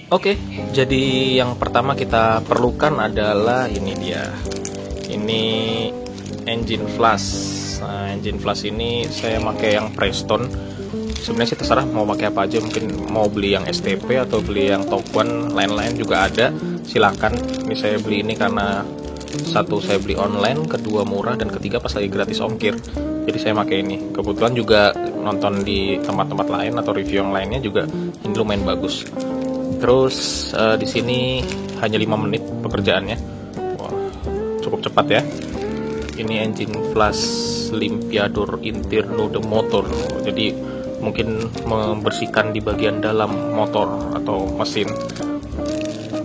Oke, jadi yang pertama kita perlukan adalah ini dia. Ini engine flash. Nah, engine flash ini saya pakai yang Preston. Sebenarnya sih terserah mau pakai apa aja, mungkin mau beli yang STP atau beli yang Top One, lain-lain juga ada. Silakan. Ini saya beli ini karena satu saya beli online, kedua murah, dan ketiga pas lagi gratis ongkir. Jadi saya pakai ini. Kebetulan juga nonton di tempat-tempat lain atau review yang lainnya juga ini lumayan bagus. Terus di sini hanya 5 menit pekerjaannya. Wah, cukup cepat ya. Ini engine flash limpiador interno de motor. Jadi mungkin membersihkan di bagian dalam motor atau mesin.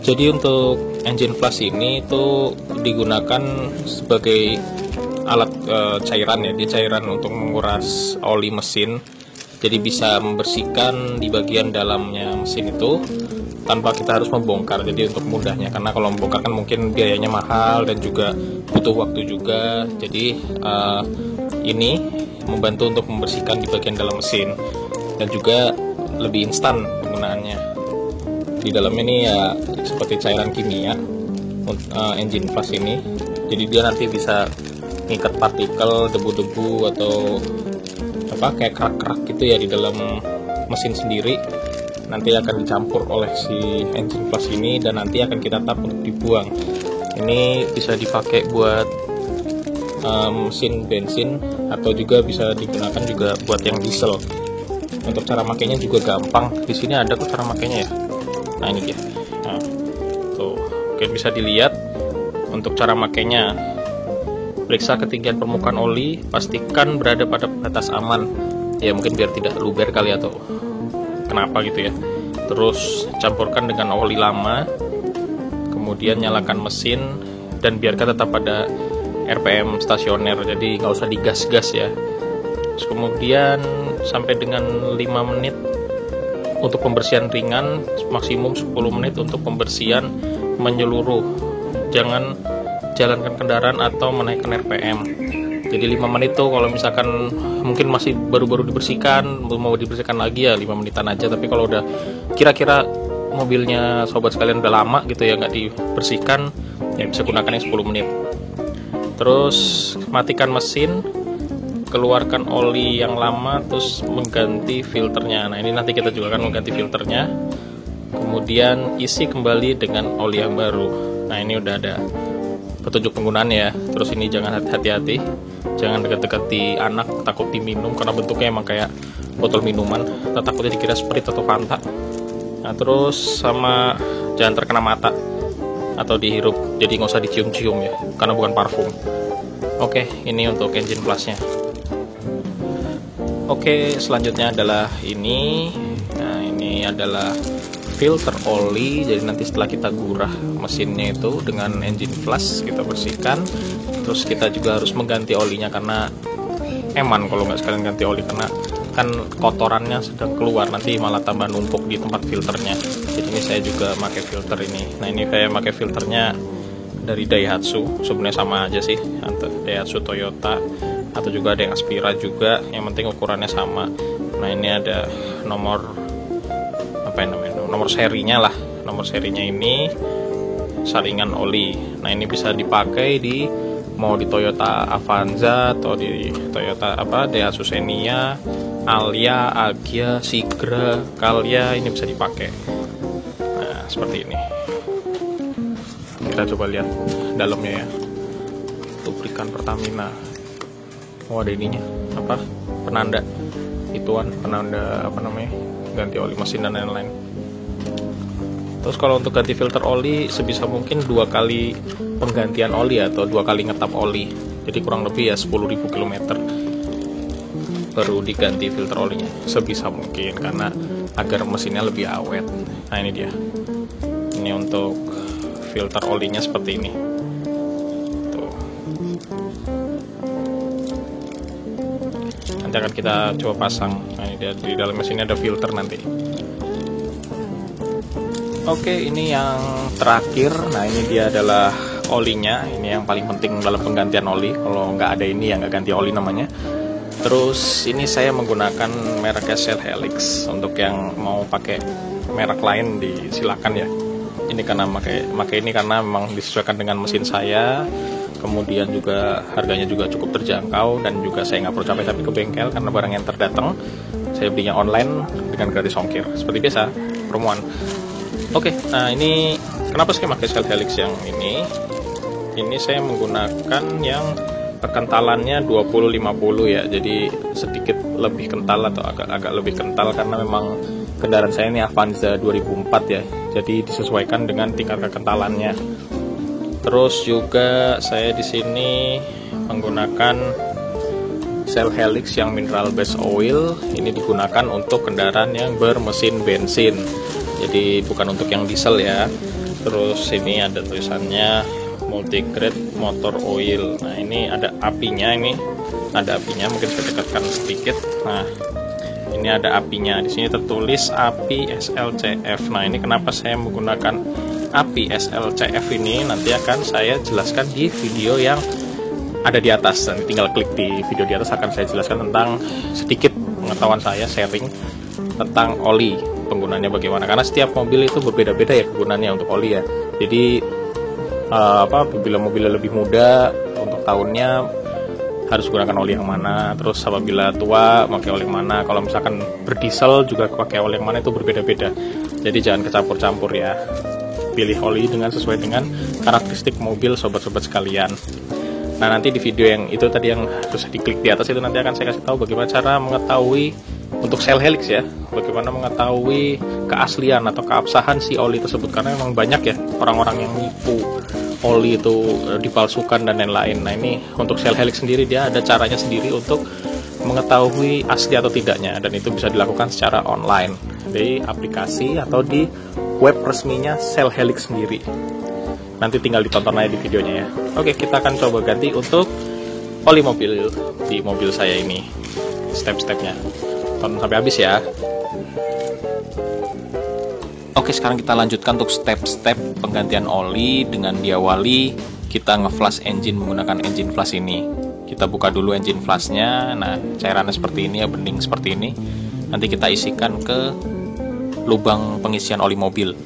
Jadi untuk engine flash ini itu digunakan sebagai alat cairan ya. Dia cairan untuk menguras oli mesin. Jadi bisa membersihkan di bagian dalamnya mesin itu tanpa kita harus membongkar. Jadi untuk mudahnya, karena kalau membongkar kan mungkin biayanya mahal dan juga butuh waktu juga. Jadi ini membantu untuk membersihkan di bagian dalam mesin dan juga lebih instan penggunaannya. Di dalamnya ini ya seperti cairan kimia engine flash ini. Jadi dia nanti bisa ngikat partikel, debu-debu atau kayak kerak-kerak gitu ya di dalam mesin sendiri. Nanti akan dicampur oleh si engine flash ini dan nanti akan kita tap untuk dibuang. Ini bisa dipakai buat mesin bensin atau juga bisa digunakan juga buat yang diesel. Untuk cara makainya juga gampang. Di sini ada kok cara makainya ya. Nah ini dia. Nah, tuh, oke, bisa dilihat untuk cara makainya. Periksa ketinggian permukaan oli, pastikan berada pada batas aman. Ya mungkin biar tidak luber kali atau kenapa gitu ya. Terus campurkan dengan oli lama, kemudian nyalakan mesin dan biarkan tetap pada RPM stasioner, jadi nggak usah digas-gas ya. Terus kemudian sampai dengan 5 menit untuk pembersihan ringan, maksimum 10 menit untuk pembersihan menyeluruh. Jangan jalankan kendaraan atau menaikkan RPM. Jadi 5 menit tuh kalau misalkan mungkin masih baru-baru dibersihkan, mau dibersihkan lagi ya 5 menitan aja. Tapi kalau udah kira-kira mobilnya sobat sekalian udah lama gitu ya nggak dibersihkan, ya bisa gunakan yang 10 menit. Terus matikan mesin, keluarkan oli yang lama, terus mengganti filternya. Nah ini nanti kita juga akan mengganti filternya. Kemudian isi kembali dengan oli yang baru. Nah ini udah ada petunjuk penggunaannya ya. Terus ini jangan hati-hati, jangan dekat-dekati anak, takut diminum karena bentuknya emang kayak botol minuman. Takutnya dikira Sprite atau Fanta. Nah terus sama jangan terkena mata atau dihirup, jadi nggak usah dicium-cium ya, karena bukan parfum. Oke, ini untuk engine flashnya. Oke, selanjutnya adalah ini. Nah ini adalah filter oli. Jadi nanti setelah kita gurah mesinnya itu dengan engine flash, kita bersihkan. Terus kita juga harus mengganti olinya karena eman kalau nggak sekalian ganti oli, karena kan kotorannya sedang keluar, nanti malah tambah numpuk di tempat filternya. Jadi ini saya juga pakai filter ini. Nah ini saya pakai filternya dari Daihatsu, sebenarnya sama aja sih antara Daihatsu, Toyota, atau juga ada yang Aspira juga, yang penting ukurannya sama. Nah ini ada nomor serinya lah. Nomor serinya ini saringan oli. Nah ini bisa dipakai di mau di Toyota Avanza atau di Toyota Daihatsu Xenia, Alia, Agya, Sigra, Calya, ini bisa dipakai. Nah seperti ini. Kita coba lihat dalamnya ya. Lubrikan Pertamina. Oh ada ininya, penanda ganti oli mesin dan lain-lain. Terus kalau untuk ganti filter oli sebisa mungkin 2 kali penggantian oli atau 2 kali ngetap oli. Jadi kurang lebih ya 10.000 km baru diganti filter olinya sebisa mungkin, karena agar mesinnya lebih awet. Nah ini dia. Ini untuk filter olinya seperti ini. Tuh. Nanti akan kita coba pasang. Nah ini dia, di dalam mesinnya ada filter nanti. Oke, ini yang terakhir. Nah ini dia adalah olinya. Ini yang paling penting dalam penggantian oli. Kalau nggak ada ini ya nggak ganti oli namanya. Terus ini saya menggunakan merek Shell Helix untuk yang mau pakai merek lain disilakan ya. Ini karena pakai ini karena memang disesuaikan dengan mesin saya, kemudian juga harganya juga cukup terjangkau, dan juga saya nggak perlu capek-capek ke bengkel karena barang yang terdatang saya belinya online dengan gratis ongkir seperti biasa promoan. Oke, nah ini kenapa saya pakai Cell Helix yang ini? Ini saya menggunakan yang kekentalannya 20-50 ya, jadi sedikit lebih kental atau agak lebih kental karena memang kendaraan saya ini Avanza 2004 ya, jadi disesuaikan dengan tingkat kekentalannya. Terus juga saya di sini menggunakan Cell Helix yang mineral base oil. Ini digunakan untuk kendaraan yang bermesin bensin, jadi bukan untuk yang diesel ya. Terus ini ada tulisannya multi-grade motor oil. Nah ini ada apinya, mungkin saya dekatkan sedikit. Nah ini ada apinya, di sini tertulis api SLCF. Nah ini kenapa saya menggunakan api SLCF ini nanti akan saya jelaskan di video yang ada di atas. Dan tinggal klik di video di atas, akan saya jelaskan tentang sedikit pengetahuan saya, sharing tentang oli, penggunaannya bagaimana, karena setiap mobil itu berbeda-beda ya kegunaannya untuk oli ya. Jadi apabila mobilnya lebih muda untuk tahunnya harus gunakan oli yang mana, terus apabila tua pakai oli yang mana, kalau misalkan berdiesel juga pakai oli yang mana, itu berbeda-beda. Jadi jangan kecampur-campur ya, pilih oli sesuai dengan karakteristik mobil sobat-sobat sekalian. Nah nanti di video yang itu tadi yang harus diklik di atas itu nanti akan saya kasih tahu bagaimana cara mengetahui untuk Cell Helix ya, bagaimana mengetahui keaslian atau keabsahan si oli tersebut, karena memang banyak ya orang-orang yang nipu oli itu dipalsukan dan lain-lain. Nah ini untuk Cell Helix sendiri dia ada caranya sendiri untuk mengetahui asli atau tidaknya, dan itu bisa dilakukan secara online di aplikasi atau di web resminya Cell Helix sendiri. Nanti tinggal ditonton aja di videonya ya. Oke, kita akan coba ganti untuk oli mobil di mobil saya ini, step-stepnya. Tonton sampai habis ya. Oke, sekarang kita lanjutkan untuk step-step penggantian oli. Dengan diawali kita nge-flush engine menggunakan engine flush ini. Kita buka dulu engine flushnya. Nah, cairannya seperti ini ya, bening seperti ini. Nanti kita isikan ke lubang pengisian oli mobil.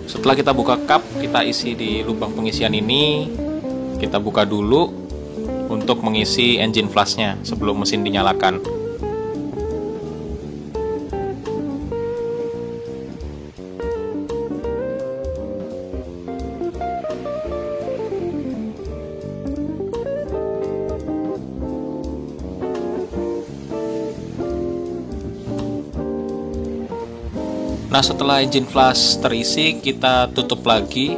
Setelah kita buka kap, kita isi di lubang pengisian ini. Kita buka dulu untuk mengisi engine flushnya sebelum mesin dinyalakan. Nah setelah engine flush terisi, kita tutup lagi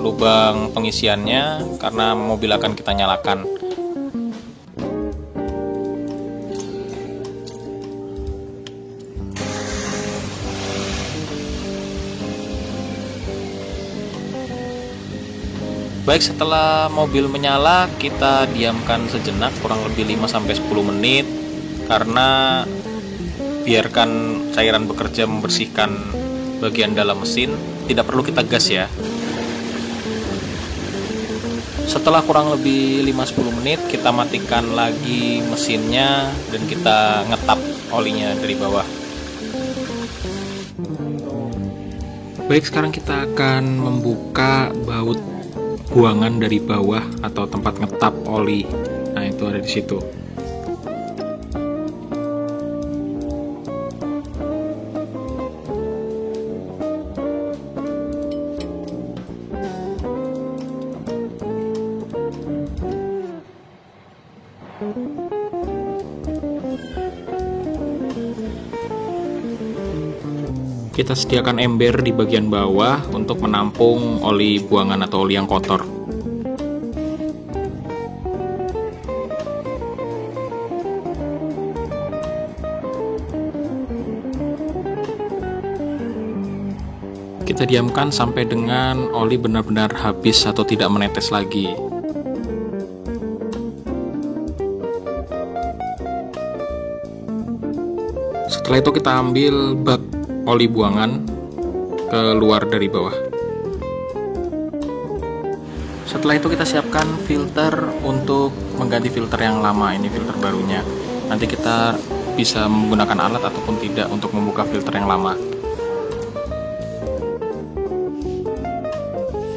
lubang pengisiannya karena mobil akan kita nyalakan. Baik, setelah mobil menyala kita diamkan sejenak kurang lebih 5-10 menit karena biarkan cairan bekerja membersihkan bagian dalam mesin, tidak perlu kita gas ya. Setelah kurang lebih 5-10 menit kita matikan lagi mesinnya dan kita ngetap olinya dari bawah. Baik, sekarang kita akan membuka baut buangan dari bawah atau tempat ngetap oli. Nah, itu ada di situ. Kita sediakan ember di bagian bawah untuk menampung oli buangan atau oli yang kotor. Kita diamkan sampai dengan oli benar-benar habis atau tidak menetes lagi. Setelah itu kita ambil bak oli buangan keluar dari bawah. Setelah itu kita siapkan filter untuk mengganti filter yang lama, ini filter barunya. Nanti kita bisa menggunakan alat ataupun tidak untuk membuka filter yang lama.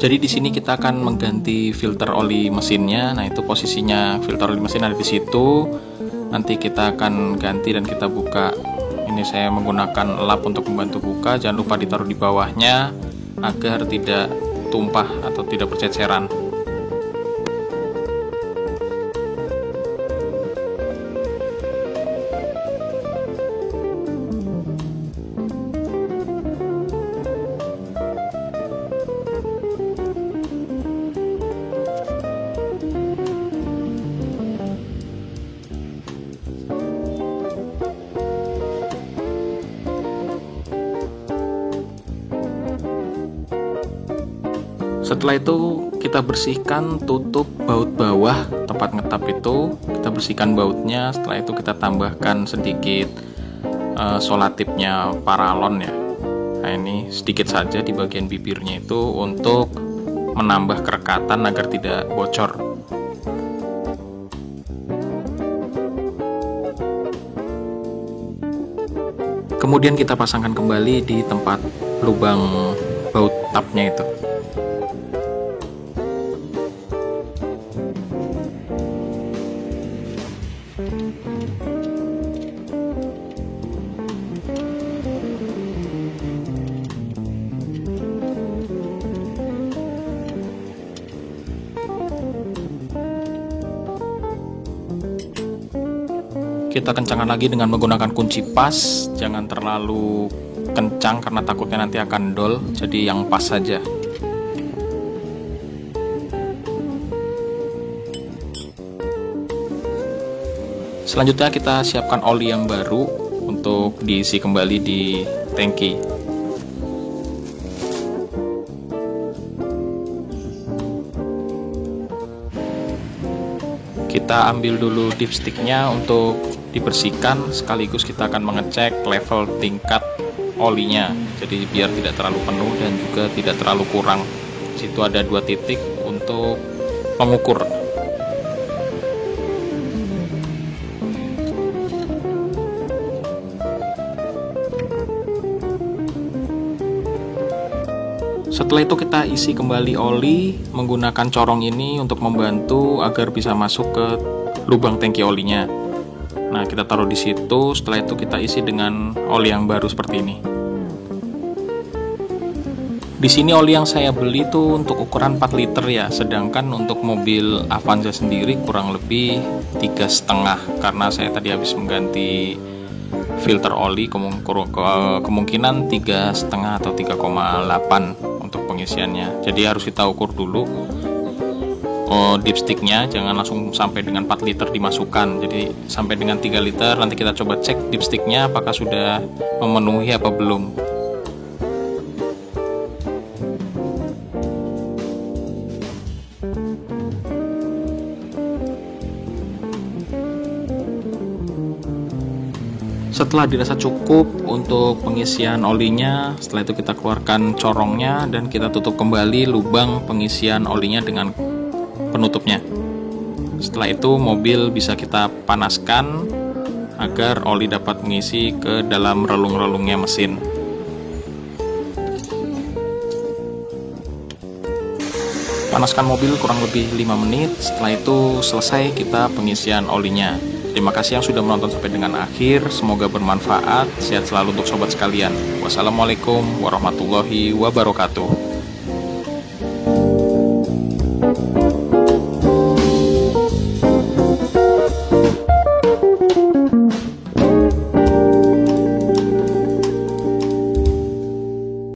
Jadi di sini kita akan mengganti filter oli mesinnya. Nah, itu posisinya filter oli mesin ada di situ. Nanti kita akan ganti dan kita buka. Ini saya menggunakan lap untuk membantu buka. Jangan lupa ditaruh di bawahnya agar tidak tumpah atau tidak berceceran. Setelah itu kita bersihkan tutup baut bawah tempat ngetap itu, kita bersihkan bautnya. Setelah itu kita tambahkan sedikit solatipnya paralon ya. Nah, ini sedikit saja di bagian bibirnya itu untuk menambah kerekatan agar tidak bocor. Kemudian kita pasangkan kembali di tempat lubang baut tapnya itu. Kita kencangkan lagi dengan menggunakan kunci pas, jangan terlalu kencang karena takutnya nanti akan dol, jadi yang pas saja. Selanjutnya kita siapkan oli yang baru untuk diisi kembali di tangki. Kita ambil dulu dipsticknya untuk dibersihkan, sekaligus kita akan mengecek level tingkat olinya. Jadi biar tidak terlalu penuh dan juga tidak terlalu kurang. Di situ ada 2 titik untuk mengukur. Setelah itu kita isi kembali oli menggunakan corong ini untuk membantu agar bisa masuk ke lubang tangki olinya. Nah, kita taruh di situ. Setelah itu kita isi dengan oli yang baru seperti ini. Di sini oli yang saya beli tuh untuk ukuran 4 liter ya, sedangkan untuk mobil Avanza sendiri kurang lebih 3,5 karena saya tadi habis mengganti filter oli, kemungkinan 3,5 atau 3,8 untuk pengisiannya. Jadi harus kita ukur dulu dipsticknya, jangan langsung sampai dengan 4 liter dimasukkan. Jadi sampai dengan 3 liter nanti kita coba cek dipsticknya apakah sudah memenuhi apa belum. Setelah dirasa cukup untuk pengisian olinya, setelah itu kita keluarkan corongnya dan kita tutup kembali lubang pengisian olinya dengan penutupnya. Setelah itu mobil bisa kita panaskan agar oli dapat mengisi ke dalam relung-relungnya mesin. Panaskan mobil kurang lebih 5 menit, setelah itu selesai kita pengisian olinya. Terima kasih yang sudah menonton sampai dengan akhir, semoga bermanfaat, sehat selalu untuk sobat sekalian. Wassalamualaikum warahmatullahi wabarakatuh.